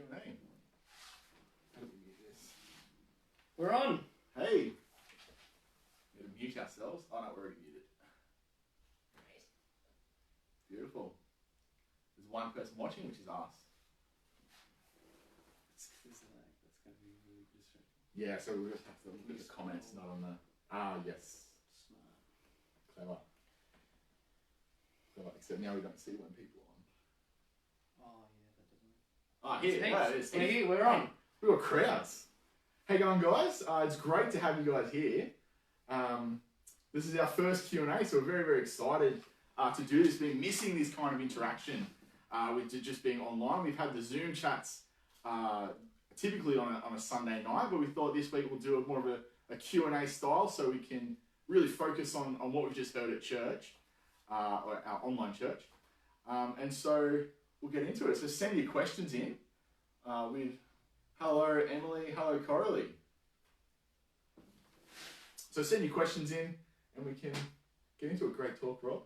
Q&A. How do we mute this? We're on. Hey. We're going to mute ourselves. Oh no, we're already muted. Beautiful. There's one person watching, which is us. That's going to be really distracting. Yeah, so we'll just have to look at the comments, not on the... Ah, yes. Smart. Clever. Except now we don't see when people are on. Oh, yeah, that doesn't... Ah, here. Here, we're on. We've got crowds. How you going, guys? It's great to have you guys here. This is our first Q&A, so we're very, very excited to do this. We've been missing this kind of interaction with just being online. We've had the Zoom chats typically on a Sunday night, but we thought this week we'll do more of a Q&A style so we can really focus on what we've just heard at church, or our online church. And so we'll get into it. So send your questions in with hello, Emily. Hello, Coralie. So send your questions in and we can get into a great talk, Rob.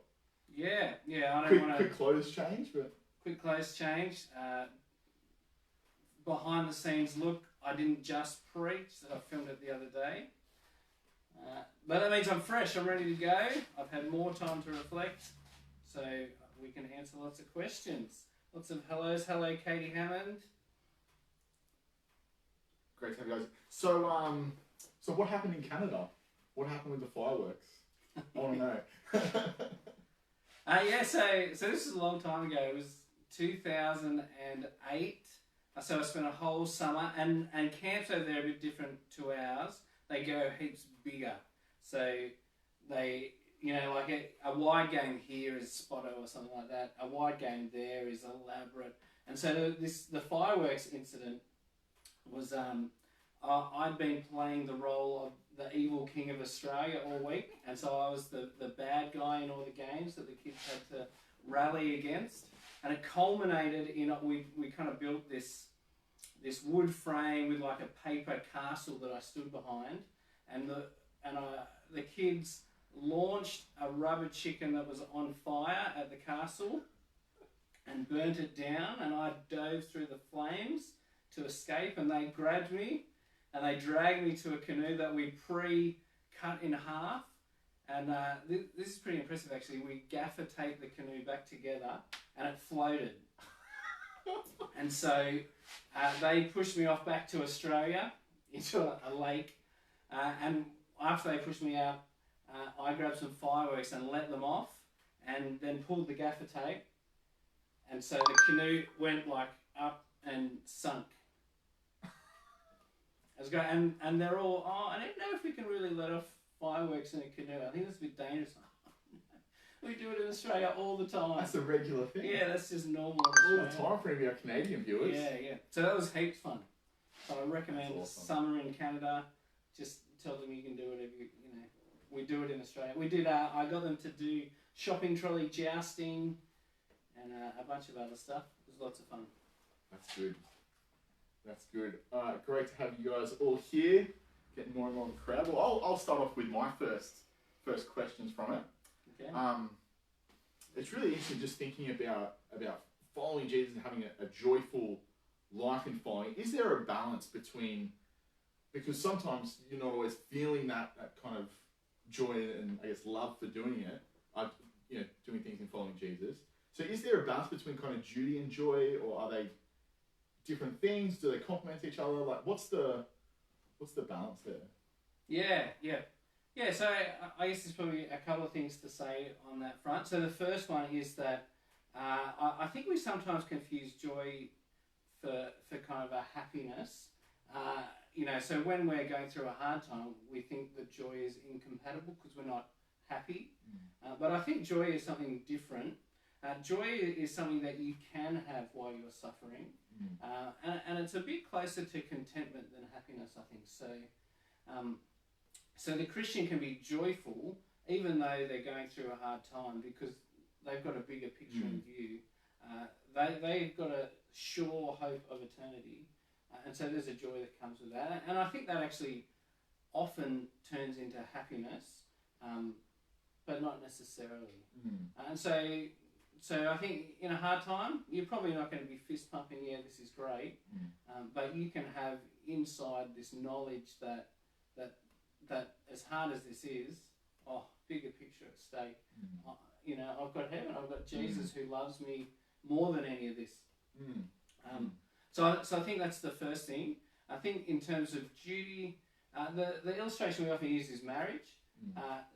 Yeah. I don't want to... Quick clothes change, but... Quick clothes change. Behind the scenes look, I didn't just preach, that I filmed it the other day. But that means I'm fresh, I'm ready to go. I've had more time to reflect, so we can answer lots of questions. Lots of hellos. Hello, Katie Hammond. Great to have you guys. So what happened in Canada? What happened with the fireworks? I want to know. So this is a long time ago. It was 2008. So I spent a whole summer, and camps over there are a bit different to ours. They go heaps bigger. So they, like a wide game here is Spotto or something like that. A wide game there is elaborate. And so the fireworks incident was, I'd been playing the role of the evil king of Australia all week. And so I was the bad guy in all the games that the kids had to rally against. And it culminated in, we kind of built this wood frame with like a paper castle that I stood behind, and the kids launched a rubber chicken that was on fire at the castle and burnt it down, and I dove through the flames to escape, and they grabbed me and they dragged me to a canoe that we pre-cut in half, and this is pretty impressive actually. We gaffer taped the canoe back together and it floated. And so they pushed me off back to Australia into a lake, and after they pushed me out, I grabbed some fireworks and let them off, and then pulled the gaffer tape, and so the canoe went like up and sunk. It was great, and they're all, I don't know if we can really let off fireworks in a canoe. I think that's a bit dangerous. We do it in Australia all the time. That's a regular thing. Yeah, that's just normal. All the time for any of our Canadian viewers. Yeah. So that was heaps fun. So I recommend awesome. Summer in Canada. Just tell them you can do whatever we do it in Australia. We did. I got them to do shopping trolley jousting and a bunch of other stuff. It was lots of fun. That's good. Great to have you guys all here. Getting more and more in the crowd. Well, I'll start off with my first questions from it. Okay. It's really interesting just thinking about following Jesus and having a joyful life in following. Is there a balance between, because sometimes you're not always feeling that kind of joy and I guess love for doing it, doing things in following Jesus. So is there a balance between kind of duty and joy, or are they different things? Do they complement each other? Like what's the balance there? Yeah, so I guess there's probably a couple of things to say on that front. So the first one is that I think we sometimes confuse joy for kind of a happiness. So when we're going through a hard time, we think that joy is incompatible because we're not happy. But I think joy is something different. Joy is something that you can have while you're suffering. And it's a bit closer to contentment than happiness, I think. So the Christian can be joyful even though they're going through a hard time because they've got a bigger picture in view. They've got a sure hope of eternity. And so there's a joy that comes with that. And I think that actually often turns into happiness, but not necessarily. And so so I think in a hard time, you're probably not going to be fist pumping. Yeah, this is great, but you can have inside this knowledge that as hard as this is, bigger picture at stake. I've got heaven. I've got Jesus who loves me more than any of this. So I think that's the first thing. I think in terms of duty, the illustration we often use is marriage.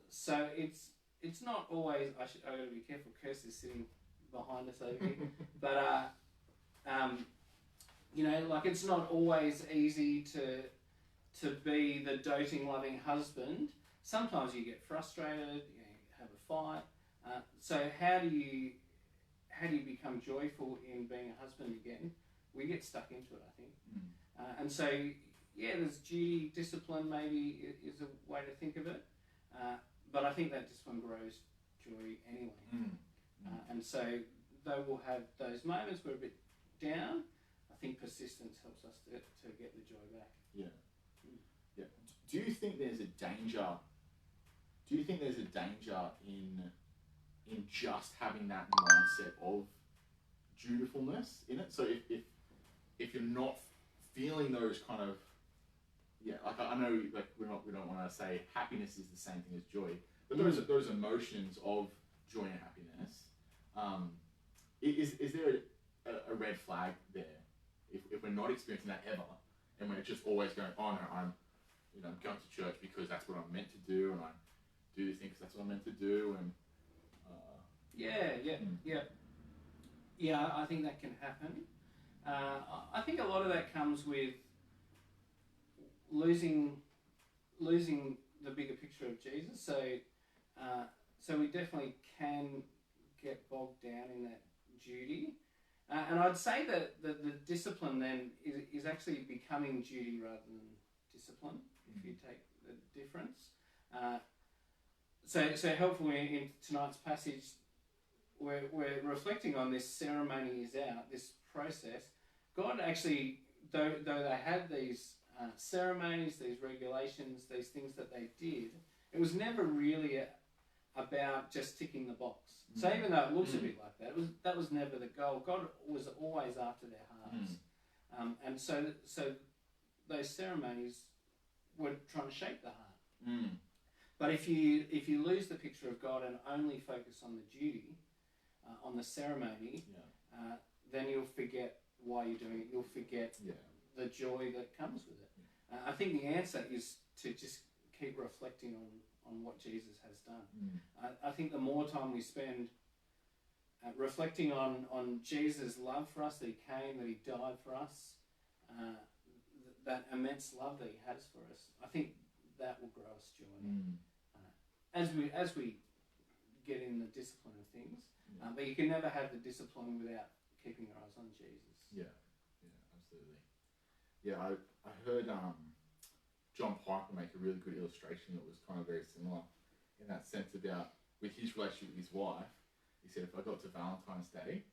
So it's not always. I got to be careful. Kirsty's sitting behind us over here, but like it's not always easy to be the doting, loving husband. Sometimes you get frustrated. You have a fight. So how do you become joyful in being a husband again? We get stuck into it, I think. And so, there's duty, discipline maybe is a way to think of it. But I think that discipline grows joy anyway. And so, though we'll have those moments we're a bit down, I think persistence helps us to get the joy back. Yeah. Do you think there's a danger? Do you think there's a danger in just having that mindset of dutifulness in it? So if you're not feeling those kind of like I know like we don't want to say happiness is the same thing as joy, but those emotions of joy and happiness, is there a red flag there if we're not experiencing that ever, and we're just always going, oh no, I'm going to church because that's what I'm meant to do, and I do these things because that's what I'm meant to do, and I think that can happen. I think a lot of that comes with losing the bigger picture of Jesus. So we definitely can get bogged down in that duty. And I'd say that the discipline then is actually becoming duty rather than discipline, if you take the difference. So helpful in tonight's passage, we're reflecting on this ceremony is out, this process. God actually, though they had these ceremonies, these regulations, these things that they did, it was never really about just ticking the box. So even though it looks a bit like that, that was never the goal. God was always after their hearts. And so those ceremonies were trying to shape the heart. But if you lose the picture of God and only focus on the duty, on the ceremony, then you'll forget why you're doing it. You'll forget the joy that comes with it. I think the answer is to just keep reflecting on what Jesus has done. I think the more time we spend reflecting on Jesus' love for us, that he came, that he died for us, that immense love that he has for us, I think that will grow us joy. As we get in the discipline of things. But you can never have the discipline without keeping your eyes on Jesus. Yeah, absolutely. Yeah, I heard John Piper make a really good illustration that was kind of very similar in that sense about with his relationship with his wife. He said, if I got to Valentine's Day,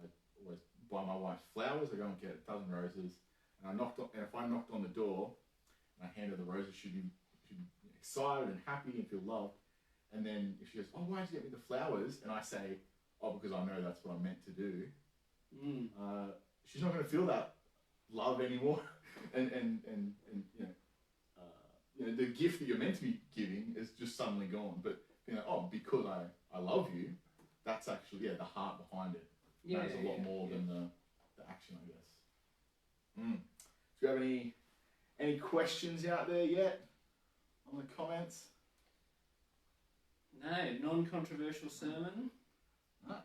I'd always buy my wife flowers. I go and get a dozen roses, and if I knocked on the door and I handed the roses, she'd be excited and happy and feel loved. And then if she goes, oh, why did you get me the flowers? And I say, oh, because I know that's what I'm meant to do. She's not going to feel that love anymore. and the gift that you're meant to be giving is just suddenly gone. But because I love you, that's actually the heart behind it. That is a lot more than the action, I guess. Do you have any questions out there yet on the comments? No, non-controversial sermon.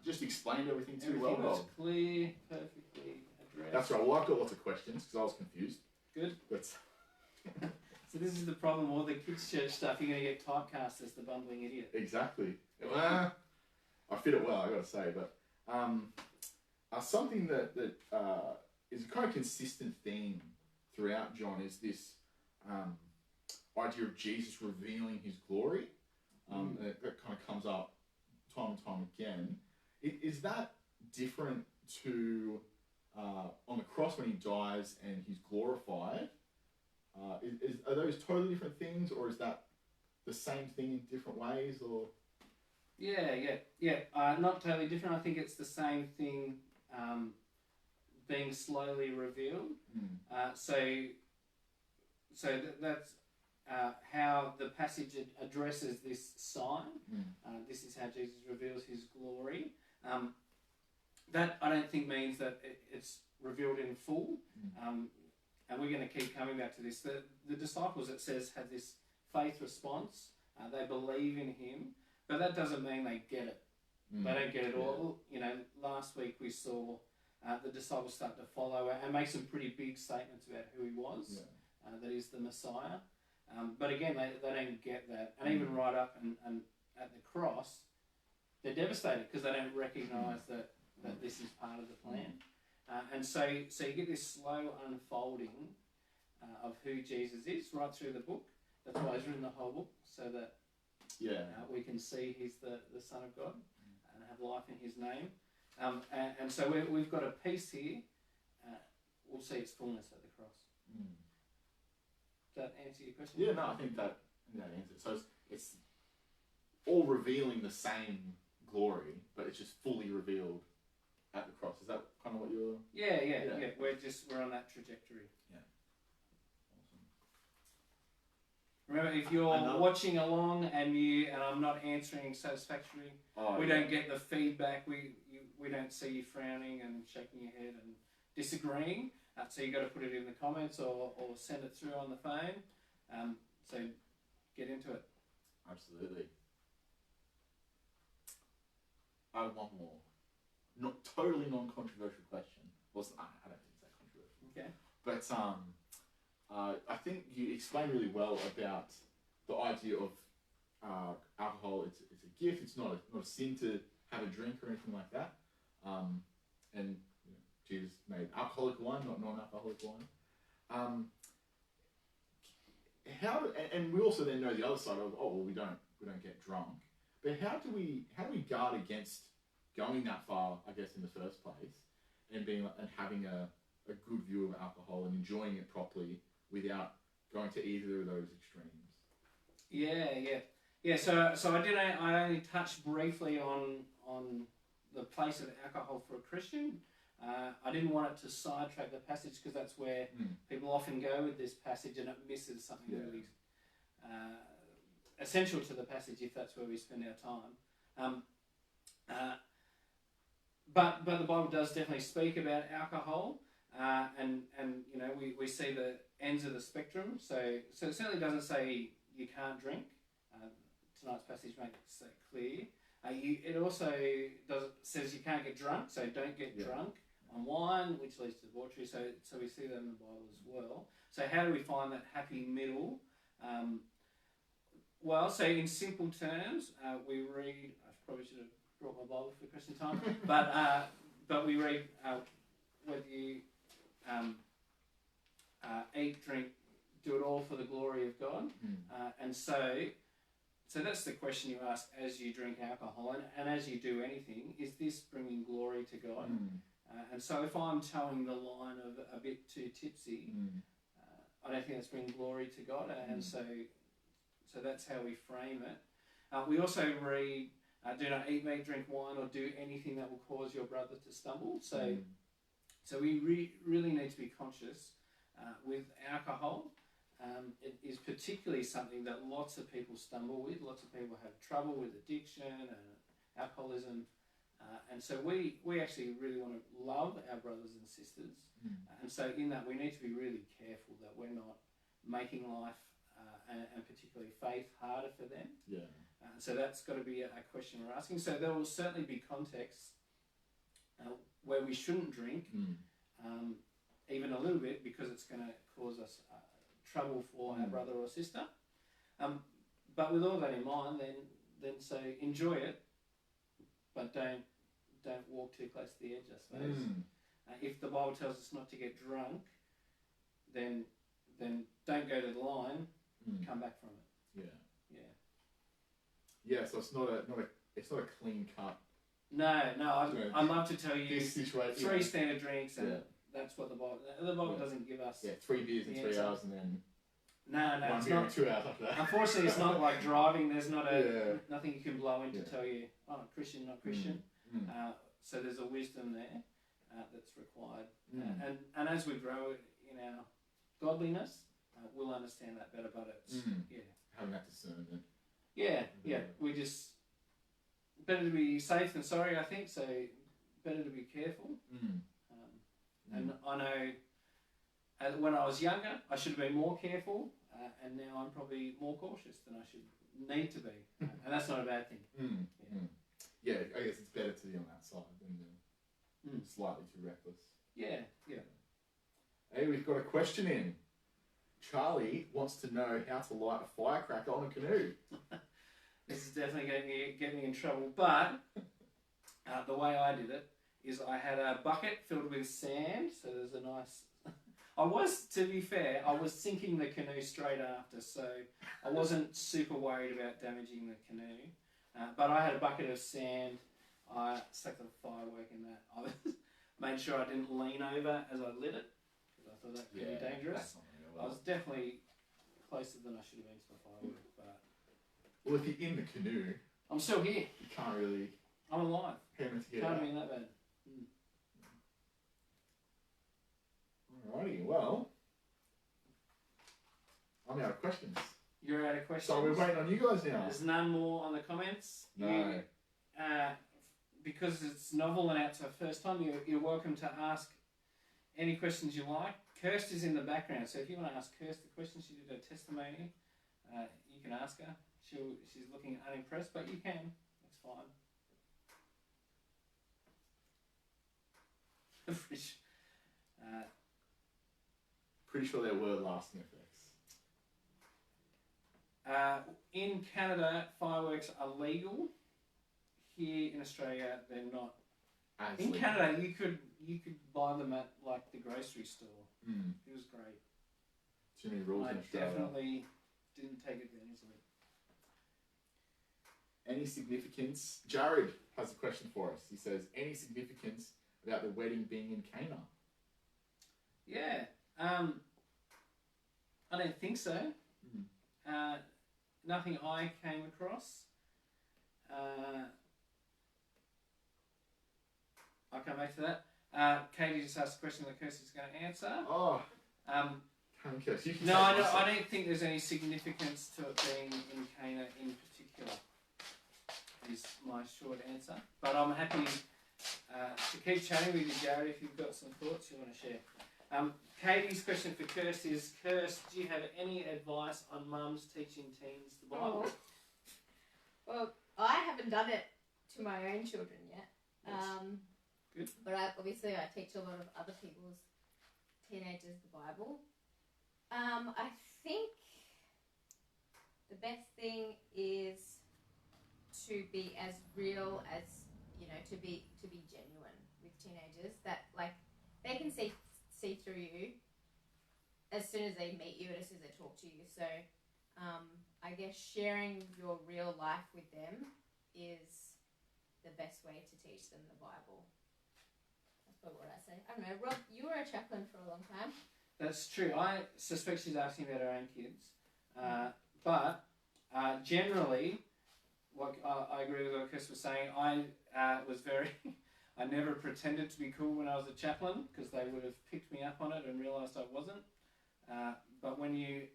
Just explained everything too Everything well. was clear, perfectly addressed. That's right. Well, I've got lots of questions because I was confused. Good. But So this is the problem, all the kids' church stuff, you're going to get typecast as the bumbling idiot. Exactly. I fit it well, I got to say. But something that is a kind of consistent theme throughout John is this idea of Jesus revealing his glory. That kind of comes up time and time again. Is that different to on the cross when he dies and he's glorified? Are those totally different things, or is that the same thing in different ways? Or Yeah. Not totally different. I think it's the same thing being slowly revealed. That's how the passage addresses this sign. This is how Jesus reveals his glory. That I don't think means that it's revealed in full. And we're going to keep coming back to this. The disciples, it says, had this faith response. They believe in him, but that doesn't mean they get it. They don't get it all. You know, last week we saw the disciples start to follow and make some pretty big statements about who he was. That is the Messiah. But again, they don't get that. And even right up and at the cross, they're devastated because they don't recognise that this is part of the plan. And so you get this slow unfolding of who Jesus is right through the book. That's why he's written the whole book, so that we can see he's the Son of God and have life in his name. And so we've got a piece here. We'll see its fullness at the cross. Does that answer your question? Yeah, no, I think that answers it. So it's all revealing the same glory, but it's just fully revealed at the cross. Is that kind of what you're... Yeah. We're on that trajectory. Yeah. Awesome. Remember, if you're watching along and I'm not answering satisfactorily, we don't get the feedback. We don't see you frowning and shaking your head and disagreeing. So you got to put it in the comments or send it through on the phone. So get into it. Absolutely. I have one more. Not totally non-controversial question. Well, I don't think it's that controversial. Okay. But I think you explained really well about the idea of alcohol. It's a gift. It's not a sin to have a drink or anything like that. And Jesus made alcoholic wine, not non-alcoholic wine. And we also then know the other side of we don't get drunk. But how do we guard against going that far, I guess, in the first place, and having a good view of alcohol and enjoying it properly without going to either of those extremes? Yeah. So I only touched briefly on the place of alcohol for a Christian. I didn't want it to sidetrack the passage because that's where people often go with this passage and it misses something really essential to the passage if that's where we spend our time. But the Bible does definitely speak about alcohol, and we see the ends of the spectrum. So it certainly doesn't say you can't drink. Tonight's passage makes that clear. It also says you can't get drunk, so don't get drunk on wine, which leads to debauchery. So we see that in the Bible as well. So how do we find that happy middle? So in simple terms, we read. I probably should have brought my Bible for Christian time, but we read whether you eat, drink, do it all for the glory of God, and so that's the question you ask as you drink alcohol and as you do anything: is this bringing glory to God? And so if I'm towing the line of a bit too tipsy, I don't think that's bringing glory to God, and so that's how we frame it. We also read. Do not eat meat, drink wine, or do anything that will cause your brother to stumble. So we really need to be conscious with alcohol. It is particularly something that lots of people stumble with. Lots of people have trouble with addiction and alcoholism. And so we actually really want to love our brothers and sisters. And so in that we need to be really careful that we're not making life and particularly faith harder for them. Yeah. So that's got to be a question we're asking. So there will certainly be contexts where we shouldn't drink, even a little bit, because it's going to cause us trouble for our brother or sister. But with all that in mind, then so enjoy it, but don't walk too close to the edge, I suppose. If the Bible tells us not to get drunk, then don't go to the line. Come back from it. Yeah, so it's not a clean cut. No, I'd love to tell you three standard drinks, and that's what the Bible doesn't give us. 3 beers in 3 hours, and then No, One it's beer and not. 2 hours after that. Unfortunately, it's not like driving. There's not nothing you can blow in to Yeah. tell you, oh, Christian, not Christian. Mm. So there's a wisdom there that's required. Mm. And as we grow in our godliness, we'll understand that better. But it's Having that discernment. yeah. We just better to be safe than sorry, I think. So better to be careful. And I know when I was younger, I should have been more careful, and now I'm probably more cautious than I should need to be, and that's not a bad thing. Yeah, I guess it's better to be on that side than slightly too reckless. Yeah. Hey, we've got a question in. Charlie wants to know how to light a firecracker on a canoe. This is definitely going to get me in trouble, but the way I did it is I had a bucket filled with sand, so there's a nice... to be fair, I was sinking the canoe straight after, so I wasn't super worried about damaging the canoe. But I had a bucket of sand. I stuck the firework in that. I made sure I didn't lean over as I lit it, because I thought that could be dangerous. I was definitely closer than I should have been to the firework. But well, if you're in the canoe, I'm still here. You can't really. I'm alive. Hammer to get Can't out. mean that bad. Alrighty, well, I'm out of questions. You're out of questions. So we're waiting on you guys now. There's none more on the comments. No. Because it's novel and out to the first time, you're welcome to ask any questions you like. Kirsty's in the background, so if you want to ask Kirsty a question, she did a testimony, you can ask her. She's looking unimpressed, but you can. That's fine. Pretty sure there were lasting effects. In Canada, fireworks are legal. Here in Australia, they're not. In Canada, you could buy them at like the grocery store. It was great. Too many rules in Australia. I definitely didn't take advantage of it. Any significance? Jared has a question for us. He says, any significance about the wedding being in Cana? Yeah. I don't think so. Nothing I came across. I'll come back to that. Katie just asked a question that Kirsty's going to answer. Oh. No, I don't think there's any significance to it being in Cana in particular, is my short answer. But I'm happy to keep chatting with you, Jared, if you've got some thoughts you want to share. Katie's question for Kirsty is, Kirst, do you have any advice on mums teaching teens the Bible? Well, I haven't done it to my own children yet. Yes. Good. But obviously I teach a lot of other people's teenagers the Bible. I think the best thing is to be as real as, to be genuine with teenagers, that like they can see through you as soon as they meet you and as soon as they talk to you. So I guess sharing your real life with them is the best way to teach them the Bible. That's probably what I say. I don't know, Rob, you were a chaplain for a long time. That's true. I suspect she's asking about her own kids. But generally, I agree with what Chris was saying. I I never pretended to be cool when I was a chaplain, because they would have picked me up on it and realised I wasn't. But when you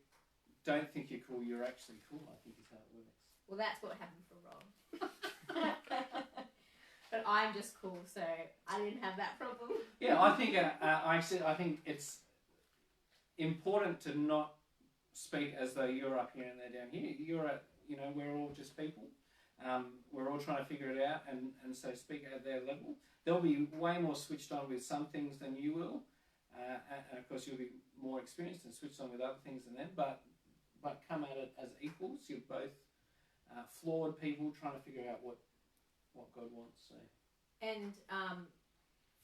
don't think you're cool, you're actually cool, I think is how it works. Well, that's what happened for Rob. But I'm just cool, so I didn't have that problem. Yeah, I think it's important to not speak as though you're up here and they're down here. We're all just people. We're all trying to figure it out, and so speak at their level. They'll be way more switched on with some things than you will, and of course you'll be more experienced and switched on with other things than them. But come at it as equals. You're both flawed people trying to figure out what God wants. So. And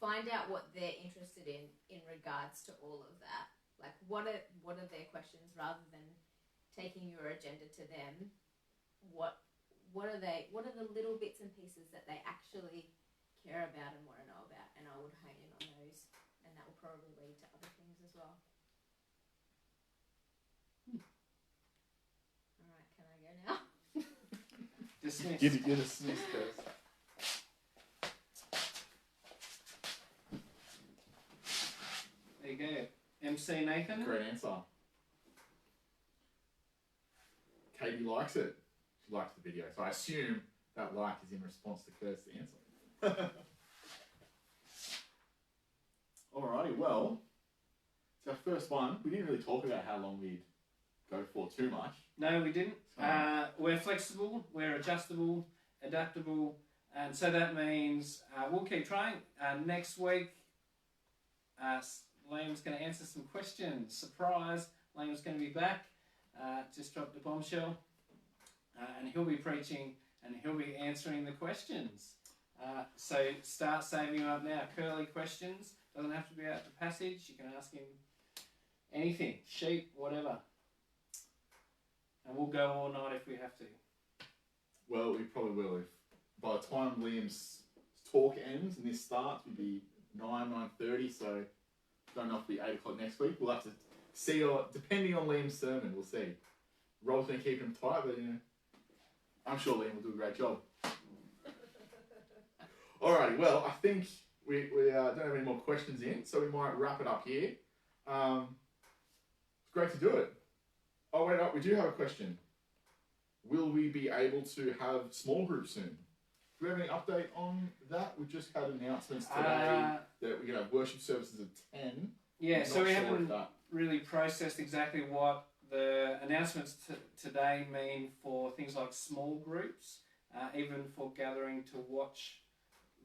find out what they're interested in regards to all of that. Like, what are their questions, rather than taking your agenda to them? What are the little bits and pieces that they actually care about and want to know about? And I would hone in on those, and that will probably lead to other things as well. dismissed. You're dismissed, Curse. There you go. MC Nathan. Great answer. Katie likes it. She likes the video, so I assume that like is in response to Kurt's answer. Alrighty, well, it's our first one. We didn't really talk about how long we'd go for too much. No, we didn't. So- We're flexible, we're adjustable, adaptable, and so that means we'll keep trying. Next week, Liam's going to answer some questions. Surprise, Liam's going to be back. Just dropped a bombshell. And he'll be preaching and he'll be answering the questions. So start saving up now. Curly questions. Doesn't have to be out the passage. You can ask him anything. Sheep, whatever. And we'll go all night if we have to. Well, we probably will. If by the time Liam's talk ends and this starts, we'd be 9:30. So don't know if it'll be 8 o'clock next week. We'll have to see, or depending on Liam's sermon, we'll see. Rob's going to keep him tight, but I'm sure Liam will do a great job. Alrighty, well, I think we don't have any more questions in, so we might wrap it up here. It's great to do it. Oh, wait up, we do have a question. Will we be able to have small groups soon? Do we have any update on that? We just had announcements today that we're going to have worship services at 10. Yeah, I'm so not we sure haven't if that- really processed exactly what the announcements today mean for things like small groups, even for gathering to watch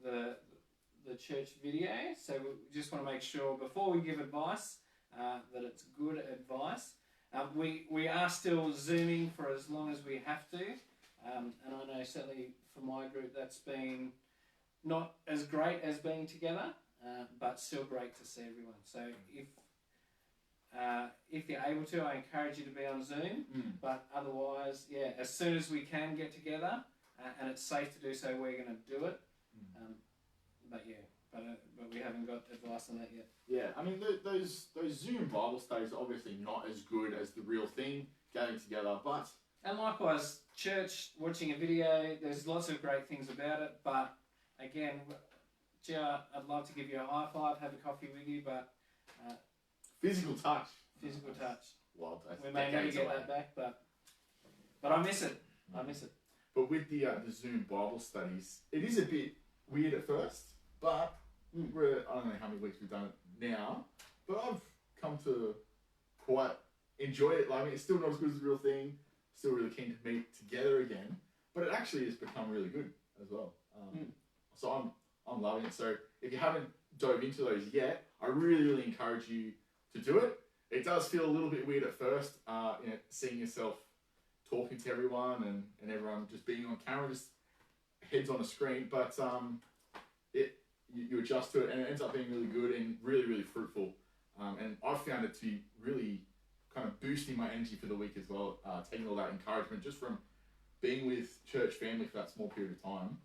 the church video. So we just want to make sure before we give advice that it's good advice. We are still Zooming for as long as we have to, and I know certainly for my group that's been not as great as being together, but still great to see everyone. So if you're able to, I encourage you to be on Zoom. But otherwise, yeah, as soon as we can get together and it's safe to do so, we're going to do it. But we haven't got advice on that yet. Yeah, I mean, those Zoom Bible studies are obviously not as good as the real thing, gathering together, but... And likewise, church, watching a video, there's lots of great things about it, but again, I'd love to give you a high five, have a coffee with you, but... physical touch. Physical touch. Well, that's We may never decades get away. that back, but I miss it. I miss it. But with the Zoom Bible studies, it is a bit weird at first, but I don't know how many weeks we've done it now, but I've come to quite enjoy it. Like, I mean, it's still not as good as the real thing, still really keen to meet together again, but it actually has become really good as well. So I'm loving it. So if you haven't dove into those yet, I really encourage you to do it. It does feel a little bit weird at first, seeing yourself talking to everyone and everyone just being on camera, just heads on a screen, but you adjust to it and it ends up being really good and really fruitful. And I've found it to be really kind of boosting my energy for the week as well, taking all that encouragement just from being with church family for that small period of time.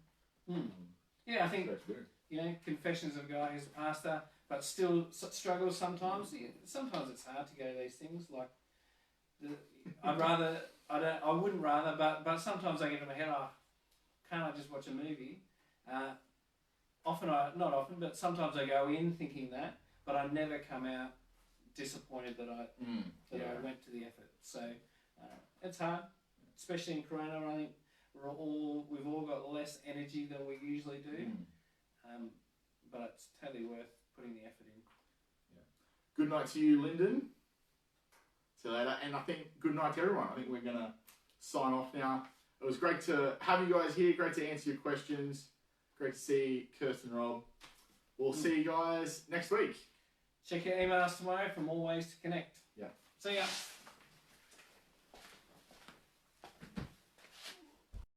Yeah, I think, Great to do. confessions of a guy who's a pastor, but still struggles sometimes. Sometimes it's hard to go to these things. Like, I wouldn't rather, but sometimes I get in my head, can't I just watch a movie? Not often, but sometimes I go in thinking that, but I never come out disappointed that I went to the effort. So it's hard, especially in Corona. I think we've all got less energy than we usually do, but it's totally worth putting the effort in. Good night to you, Lyndon. See you later. And I think good night to everyone. I think we're going to sign off now. It was great to have you guys here. Great to answer your questions. Great to see Kirsten and Rob. We'll see you guys next week. Check your emails tomorrow for more ways to connect. Yeah. See ya.